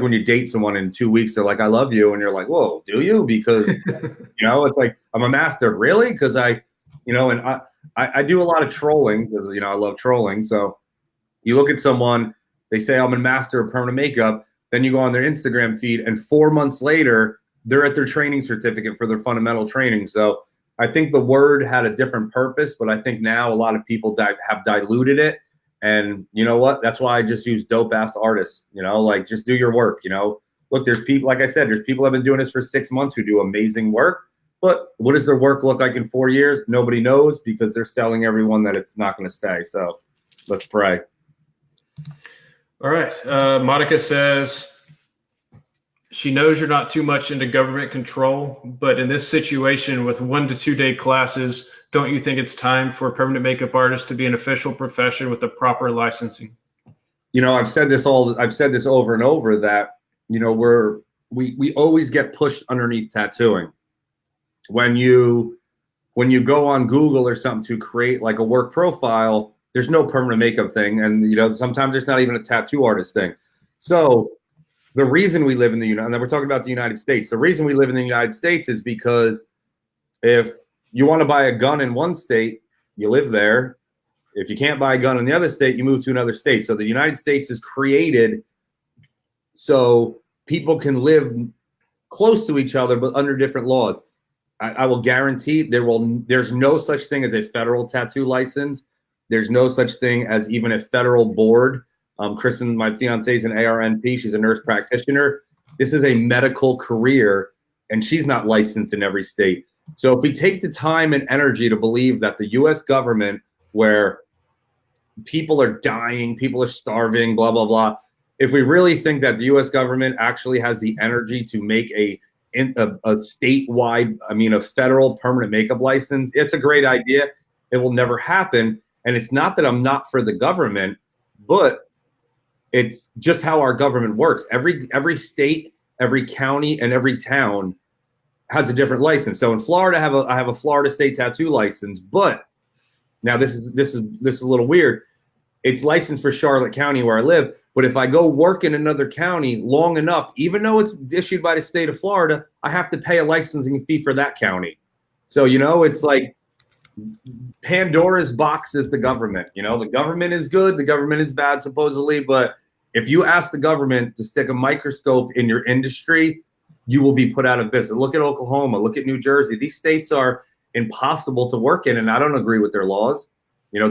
when you date someone in 2 weeks, they're like, "I love you," and you're like, "Whoa, do you?" Because it's like I'm a master, really? Because I do a lot of trolling because I love trolling. So you look at someone, they say I'm a master of permanent makeup. Then you go on their Instagram feed, and 4 months later, they're at their training certificate for their fundamental training. So I think the word had a different purpose, but I think now a lot of people have diluted it. And you know what? That's why I just use dope-ass artists. Just do your work. Look, there's people, like I said, there's people that have been doing this for 6 months who do amazing work. But what does their work look like in 4 years? Nobody knows because they're selling everyone that it's not going to stay. So let's pray. All right. Monica says she knows you're not too much into government control, but in this situation with 1 to 2 day classes, don't you think it's time for permanent makeup artists to be an official profession with the proper licensing? I've said this over and over that, we always get pushed underneath tattooing. When you go on Google or something to create like a work profile, there's no permanent makeup thing. And, sometimes there's not even a tattoo artist thing. So the reason we live in and then we're talking about the United States. The reason we live in the United States is because if you want to buy a gun in one state, you live there. If you can't buy a gun in the other state, you move to another state. So the United States is created so people can live close to each other, but under different laws. I will guarantee there's no such thing as a federal tattoo license. There's no such thing as even a federal board. Kristen, my fiance, is an ARNP. She's a nurse practitioner. This is a medical career, and she's not licensed in every state. So if we take the time and energy to believe that the U.S. government, where people are dying, people are starving, blah, blah, blah, if we really think that the U.S. government actually has the energy to make a statewide, I mean, a federal permanent makeup license, it's a great idea. It will never happen. And it's not that I'm not for the government, but it's just how our government works. Every state, every county, and every town has a different license. So in Florida, I have a Florida state tattoo license, but now this is a little weird. It's licensed for Charlotte County where I live, but if I go work in another county long enough, even though it's issued by the state of Florida, I have to pay a licensing fee for that county. So, it's like Pandora's box is the government. The government is good, the government is bad, supposedly, but if you ask the government to stick a microscope in your industry, you will be put out of business. Look at Oklahoma, look at New Jersey. These states are impossible to work in, and I don't agree with their laws.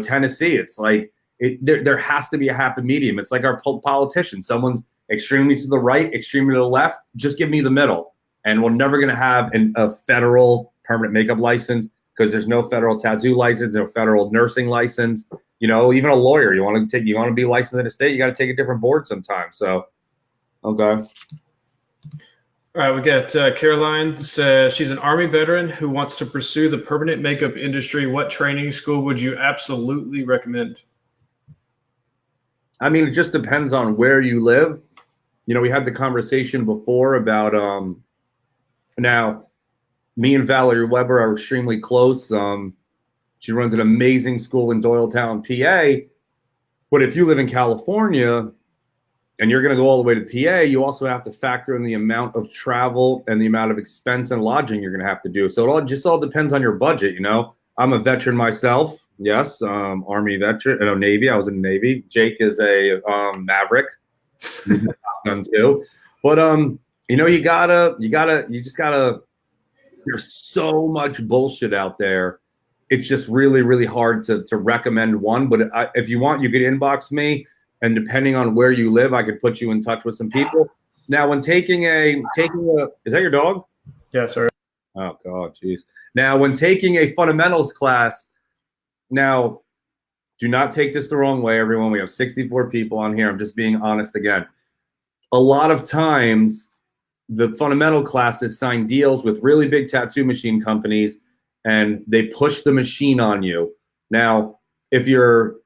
Tennessee, it's like, there has to be a happy medium. It's like our politicians. Someone's extremely to the right, extremely to the left. Just give me the middle. And we're never going to have a federal permanent makeup license because there's no federal tattoo license, no federal nursing license. Even a lawyer, you want to be licensed in a state, you got to take a different board sometimes. So, okay. All right, we got Caroline says she's an Army veteran who wants to pursue the permanent makeup industry. What training school would you absolutely recommend? I mean, it just depends on where you live. We had the conversation before about now me and Valerie Weber are extremely close. She runs an amazing school in Doylestown, PA. But if you live in California and you're going to go all the way to PA, you also have to factor in the amount of travel and the amount of expense and lodging you're going to have to do. So it all depends on your budget, I'm a veteran myself. Yes, Army veteran, Navy. I was in the Navy. Jake is a Maverick. Gun too. But there's so much bullshit out there. It's just really, really hard to recommend one. But if you want, you could inbox me, and depending on where you live, I could put you in touch with some people. Now, when taking a, is that your dog? Yeah, sorry. Oh God, jeez. Now, when taking a fundamentals class, now, do not take this the wrong way, everyone. We have 64 people on here. I'm just being honest again. A lot of times, the fundamental classes sign deals with really big tattoo machine companies, and they push the machine on you. Now, if you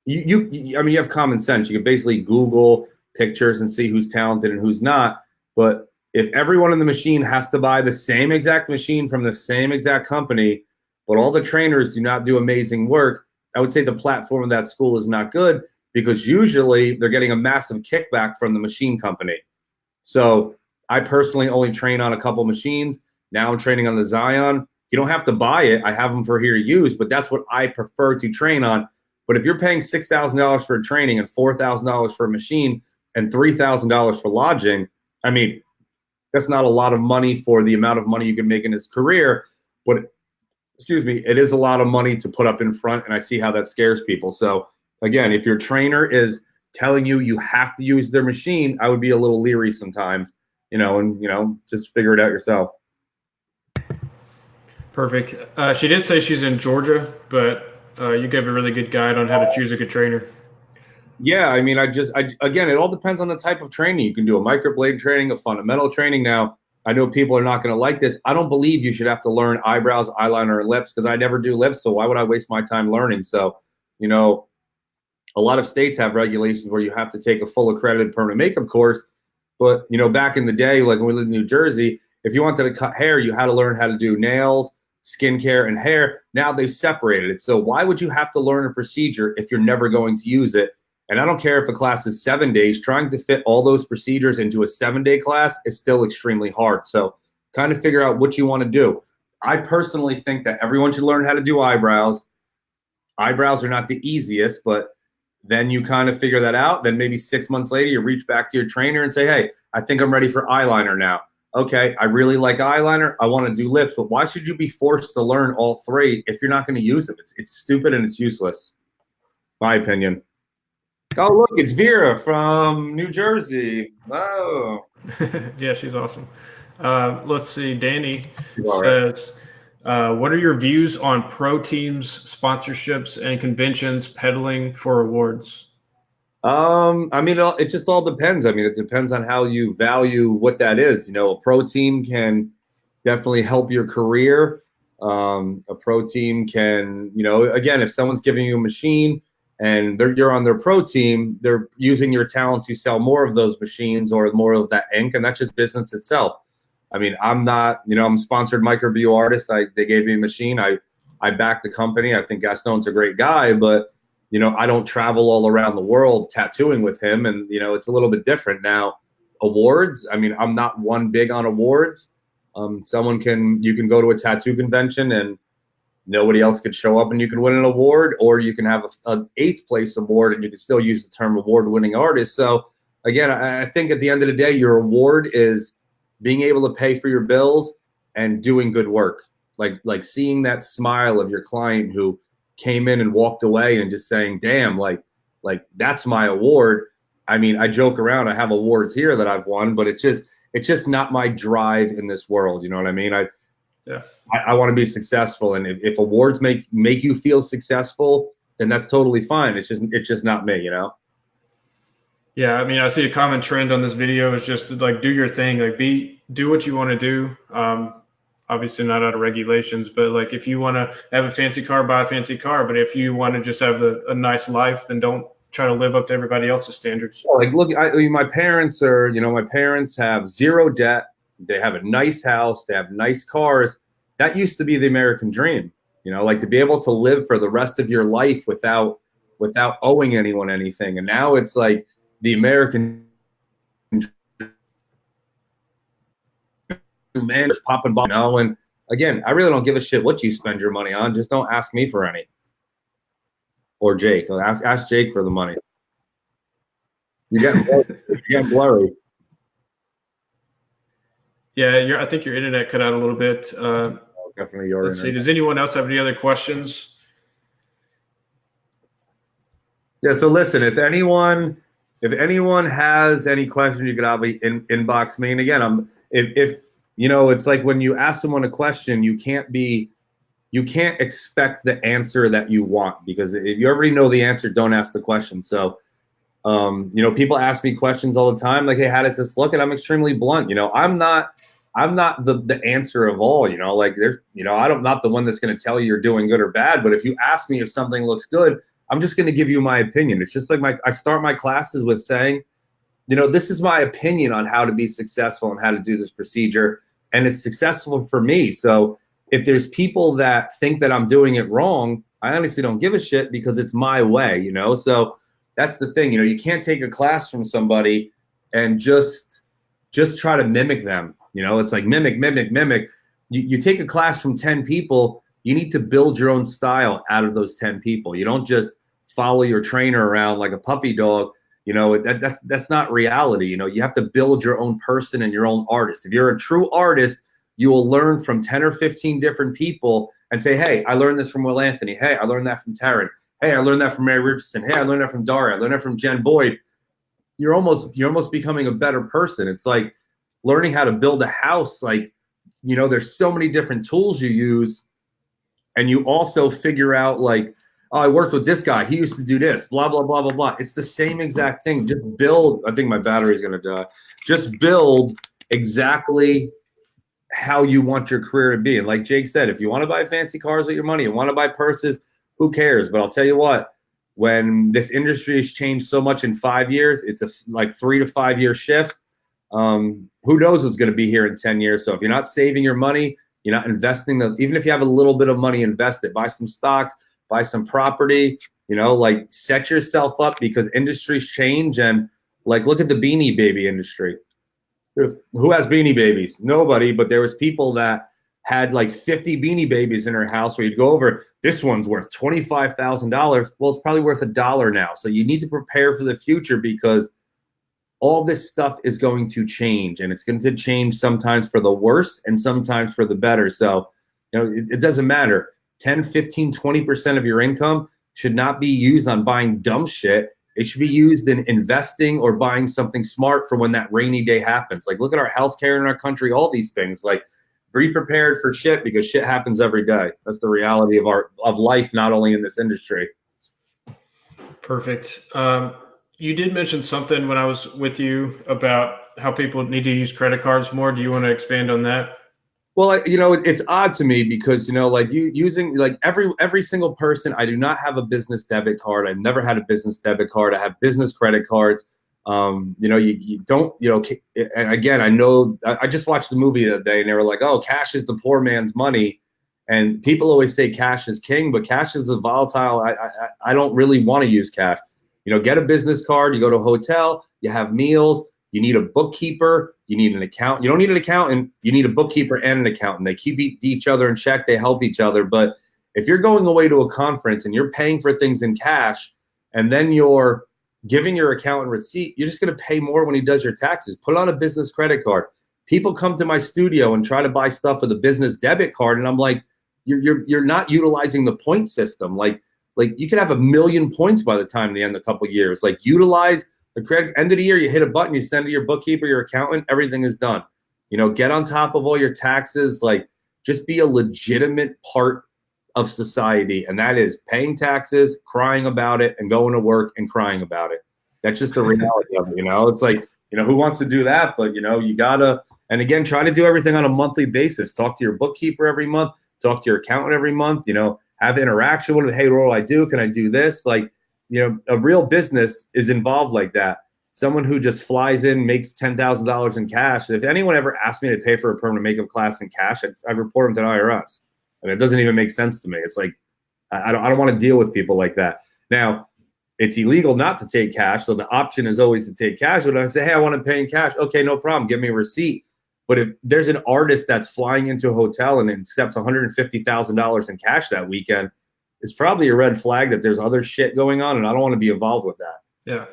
have common sense. You can basically Google pictures and see who's talented and who's not. But if everyone in the machine has to buy the same exact machine from the same exact company, but all the trainers do not do amazing work, I would say the platform of that school is not good, because usually they're getting a massive kickback from the machine company. So I personally only train on a couple machines. Now I'm training on the Zion. You don't have to buy it. I have them for here to use, but that's what I prefer to train on. But if you're paying $6,000 for a training and $4,000 for a machine and $3,000 for lodging, I mean, that's not a lot of money for the amount of money you can make in his career. But, it is a lot of money to put up in front, and I see how that scares people. So, again, if your trainer is telling you have to use their machine, I would be a little leery sometimes, and just figure it out yourself. Perfect. She did say she's in Georgia, but you gave a really good guide on how to choose a good trainer. Yeah, I mean, again, it all depends on the type of training. You can do a microblade training, a fundamental training. Now, I know people are not going to like this. I don't believe you should have to learn eyebrows, eyeliner, and lips, because I never do lips, so why would I waste my time learning? So, a lot of states have regulations where you have to take a full accredited permanent makeup course. But, back in the day, like when we lived in New Jersey, if you wanted to cut hair, you had to learn how to do nails, skincare, and hair. Now they've separated it. So why would you have to learn a procedure if you're never going to use it? And I don't care if a class is 7 days, trying to fit all those procedures into a 7-day class is still extremely hard. So kind of figure out what you want to do. I personally think that everyone should learn how to do eyebrows. Eyebrows are not the easiest, but then you kind of figure that out. Then maybe 6 months later, you reach back to your trainer and say, hey, I think I'm ready for eyeliner now. Okay, I really like eyeliner. I want to do lips, but why should you be forced to learn all three if you're not going to use them? It's stupid and it's useless, my opinion. Oh, look, it's Vera from New Jersey. Oh. Yeah, she's awesome. Let's see. Danny says, what are your views on pro teams, sponsorships, and conventions peddling for awards? I mean, it just all depends. I mean, it depends on how you value what that is. You know, a pro team can definitely help your career. A pro team can, you know, again, if someone's giving you a machine and you're on their pro team, they're using your talent to sell more of those machines or more of that ink, and that's just business itself. I mean, I'm not, you know, I'm a sponsored microbrew artist. They gave me a machine. I back the company. I think Gaston's a great guy, but you know, I don't travel all around the world tattooing with him, and you know, it's a little bit different now. Awards, I mean, I'm not one big on awards. You can go to a tattoo convention and nobody else could show up and you can win an award, or you can have an 8th place award and you can still use the term award-winning artist. So again, I think at the end of the day, your award is being able to pay for your bills and doing good work. Like seeing that smile of your client who came in and walked away and just saying, damn, like that's my award. I mean, I joke around, I have awards here that I've won, but it's just not my drive in this world. You know what I mean? I want to be successful. And if awards make you feel successful, then that's totally fine. It's just not me, you know? Yeah. I mean, I see a common trend on this video is just like, do your thing, like do what you want to do. Obviously not out of regulations, but like if you want to have a fancy car, buy a fancy car. But if you want to just have a nice life, then don't try to live up to everybody else's standards. Like, look, I mean, my parents have zero debt. They have a nice house. They have nice cars. That used to be the American dream, you know, like to be able to live for the rest of your life without owing anyone anything. And now it's like the American man is popping balls, you know. And again, I really don't give a shit what you spend your money on. Just don't ask me for any. Or Jake. Ask Jake for the money. You're getting blurry. Yeah, I think your internet cut out a little bit. Definitely your Let's see. Does anyone else have any other questions? Yeah. So listen, if anyone has any question, you could obviously inbox me. And again, if you know, it's like when you ask someone a question, you can't expect the answer that you want, because if you already know the answer, don't ask the question. So, you know, people ask me questions all the time, like, hey, how does this look? And I'm extremely blunt. You know, I'm not the answer of all, you know, like I'm not the one that's going to tell you you're doing good or bad. But if you ask me if something looks good, I'm just going to give you my opinion. It's just like I start my classes with saying, you know, this is my opinion on how to be successful and how to do this procedure. And it's successful for me. So if there's people that think that I'm doing it wrong, I honestly don't give a shit, because it's my way, you know? So that's the thing, you know, you can't take a class from somebody and just try to mimic them. You know, it's like mimic. You take a class from 10 people, you need to build your own style out of those 10 people. You don't just follow your trainer around like a puppy dog. You know, that's not reality. You know, you have to build your own person and your own artist. If you're a true artist, you will learn from 10 or 15 different people and say, hey, I learned this from Will Anthony. Hey, I learned that from Taryn. Hey, I learned that from Mary Richardson. Hey, I learned that from Daria. I learned that from Jen Boyd. You're almost becoming a better person. It's like learning how to build a house. Like, you know, there's so many different tools you use, and you also figure out like, oh, I worked with this guy. He used to do this, blah, blah, blah, blah, blah. It's the same exact thing. Just build. I think my battery's going to die. Just build exactly how you want your career to be. And like Jake said, if you want to buy fancy cars with your money and want to buy purses, who cares? But I'll tell you what, when this industry has changed so much in 5 years, it's like 3 to 5 year shift. Who knows what's going to be here in 10 years? So if you're not saving your money, you're not investing even if you have a little bit of money, invest it, buy some stocks, buy some property, you know, like set yourself up, because industries change. And like, look at the Beanie Baby industry. Who has Beanie Babies? Nobody. But there was people that had like 50 Beanie Babies in her house, where you'd go over, this one's worth $25,000. Well, it's probably worth $1 now. So you need to prepare for the future, because all this stuff is going to change, and it's going to change sometimes for the worse and sometimes for the better. So, you know, it doesn't matter. 10, 15, 20% of your income should not be used on buying dumb shit. It should be used in investing or buying something smart for when that rainy day happens. Like, look at our healthcare in our country, all these things. Like, be prepared for shit, because shit happens every day. That's the reality of life, not only in this industry. Perfect. You did mention something when I was with you about how people need to use credit cards more. Do you want to expand on that? Well, it's odd to me because, like you using like every single person, I do not have a business debit card. I've never had a business debit card. I have business credit cards. You don't, and again, I know I just watched the movie the other day and they were like, oh, cash is the poor man's money. And people always say cash is king, but cash is a volatile. I don't really want to use cash. Get a business card, you go to a hotel, you have meals, you need a bookkeeper, you need an accountant. You don't need an accountant, you need a bookkeeper and an accountant. They keep each other in check, they help each other. But if you're going away to a conference and you're paying for things in cash and then you're giving your accountant receipt, you're just going to pay more when he does your taxes. Put on a business credit card. People come to my studio and try to buy stuff with a business debit card, and I'm like, you're not utilizing the point system. Like you could have 1,000,000 points by the time they end a couple years. Like utilize the credit. End of the year, you hit a button, you send to your bookkeeper, your accountant, everything is done. Get on top of all your taxes. Like just be a legitimate part of society, and that is paying taxes, crying about it, and going to work and crying about it. That's just the reality of it. It's like, who wants to do that? But you gotta, and again, try to do everything on a monthly basis. Talk to your bookkeeper every month, talk to your accountant every month, have interaction with them. Hey, what do I do? Can I do this? Like, a real business is involved like that. Someone who just flies in, makes $10,000 in cash. If anyone ever asked me to pay for a permanent makeup class in cash, I'd report them to the IRS. And it doesn't even make sense to me. It's like, I don't want to deal with people like that. Now, it's illegal not to take cash. So the option is always to take cash. But I say, hey, I want to pay in cash. Okay, no problem. Give me a receipt. But if there's an artist that's flying into a hotel and accepts $150,000 in cash that weekend, it's probably a red flag that there's other shit going on, and I don't want to be involved with that. Yeah.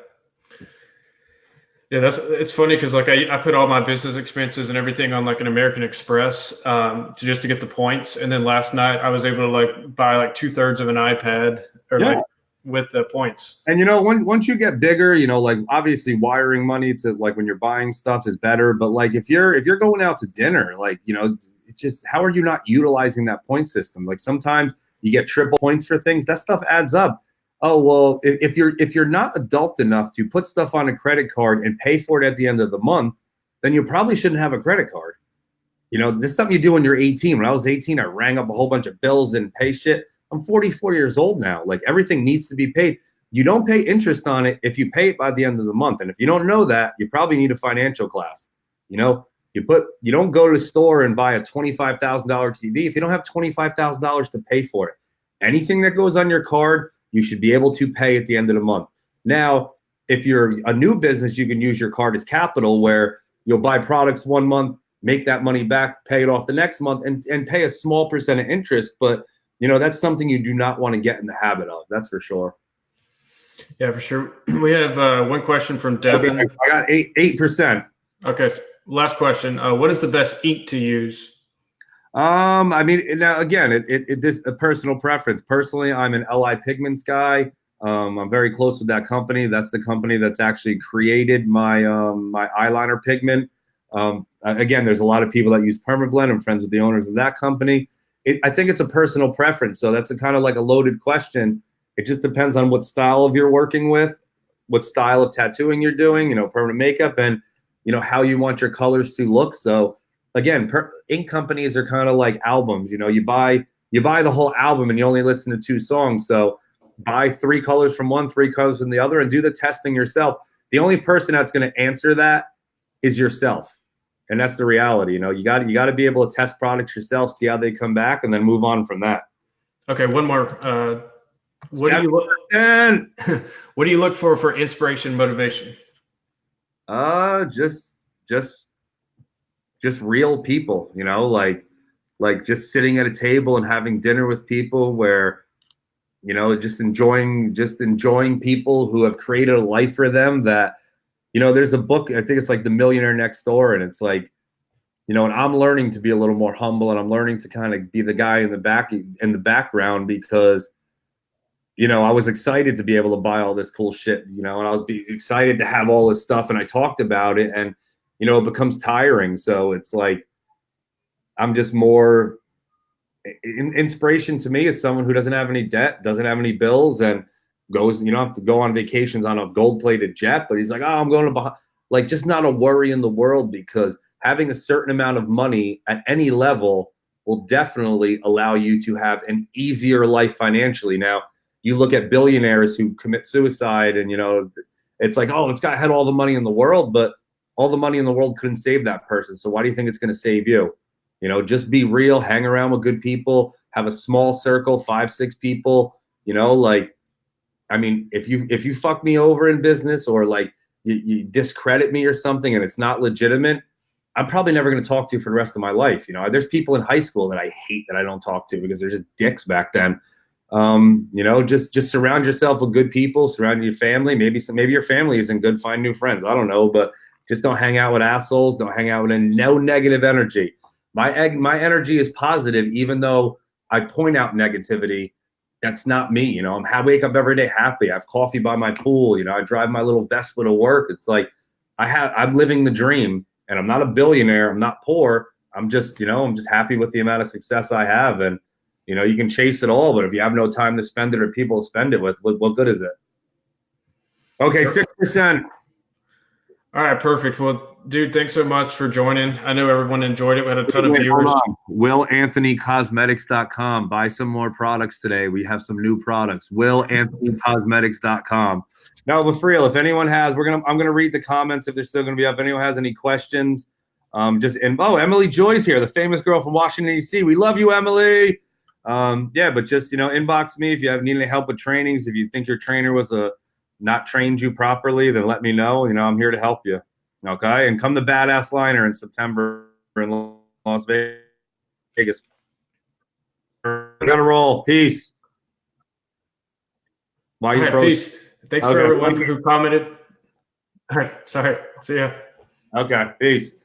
Yeah, it's funny because like I put all my business expenses and everything on like an American Express to get the points, and then last night I was able to like buy like 2/3 of an iPad or like with the points. And once you get bigger, like obviously wiring money to like when you're buying stuff is better, but like if you're going out to dinner, like it's just, how are you not utilizing that point system? Like sometimes you get triple points for things. That stuff adds up. Oh, well, if you're not adult enough to put stuff on a credit card and pay for it at the end of the month, then you probably shouldn't have a credit card. This is something you do when you're 18. When I was 18, I rang up a whole bunch of bills and pay shit. I'm 44 years old now. Like everything needs to be paid. You don't pay interest on it if you pay it by the end of the month. And if you don't know that, you probably need a financial class. You don't go to the store and buy a $25,000 TV if you don't have $25,000 to pay for it. Anything that goes on your card, you should be able to pay at the end of the month. Now, if you're a new business, you can use your card as capital, where you'll buy products one month, make that money back, pay it off the next month, and pay a small percent of interest. But that's something you do not want to get in the habit of. That's for sure. Yeah, for sure. We have one question from Devin. Okay, I got 8%. Okay, last question. What is the best ink to use? I mean, now again, it is a personal preference. Personally, I'm an LI Pigments guy. I'm very close with that company. That's the company that's actually created my my eyeliner pigment. Again, there's a lot of people that use Permablend. I'm friends with the owners of that company. I think it's a personal preference. So that's a kind of like a loaded question. It just depends on what style of you're working with, what style of tattooing you're doing, permanent makeup, and how you want your colors to look. So again, ink companies are kind of like albums. You buy the whole album and you only listen to 2 songs. So buy 3 colors from one, 3 colors from the other, and do the testing yourself. The only person that's going to answer that is yourself. And that's the reality. You got to be able to test products yourself, see how they come back, and then move on from that. Okay, one more. What do you look for inspiration, motivation? Just real people, like just sitting at a table and having dinner with people where, just enjoying people who have created a life for them. That, there's a book, I think it's like The Millionaire Next Door. And it's like, and I'm learning to be a little more humble, and I'm learning to kind of be the guy in the background, because, I was excited to be able to buy all this cool shit, and I was excited to have all this stuff, and I talked about it, and, it becomes tiring. So it's like, I'm just more, inspiration to me is someone who doesn't have any debt, doesn't have any bills, and goes, you don't have to go on vacations on a gold-plated jet, but he's like, oh, I'm going to like, just not a worry in the world, because having a certain amount of money at any level will definitely allow you to have an easier life financially. Now, you look at billionaires who commit suicide, and, you know, it's like, oh, this guy had all the money in the world, but all the money in the world couldn't save that person. So why do you think it's going to save you? You know, just be real, hang around with good people, have a small circle, 5, 6 people, you know, like, I mean, if you fuck me over in business, or like you discredit me or something and it's not legitimate, I'm probably never going to talk to you for the rest of my life. You know, there's people in high school that I hate that I don't talk to because they're just dicks back then. You know, just surround yourself with good people, surround your family. Maybe your family isn't good, find new friends. I don't know, but just don't hang out with assholes. Don't hang out with no negative energy. My energy is positive, even though I point out negativity. That's not me. You know, I wake up every day happy. I have coffee by my pool. You know, I drive my little Vespa to work. It's like I'm living the dream, and I'm not a billionaire. I'm not poor. I'm just, you know, I'm just happy with the amount of success I have. And, you know, you can chase it all, but if you have no time to spend it or people to spend it with, what good is it? Okay, 6%. All right, perfect. Well, dude, thanks so much for joining. I know everyone enjoyed it. We had a ton of viewers. WillAnthonyCosmetics.com. Buy some more products today. We have some new products. WillAnthonyCosmetics.com. Now, but for real, if anyone has, I'm gonna read the comments if they're still gonna be up. If anyone has any questions, Emily Joy's here, the famous girl from Washington D.C. We love you, Emily. Yeah, but just, you know, inbox me if you need any help with trainings. If you think your trainer was not trained you properly, then let me know. You know, I'm here to help you. Okay, and come to Badass Liner in September in Las Vegas. I gotta roll. Peace. Why you peace. Thanks for everyone who commented. All right, sorry. See ya. Okay, peace.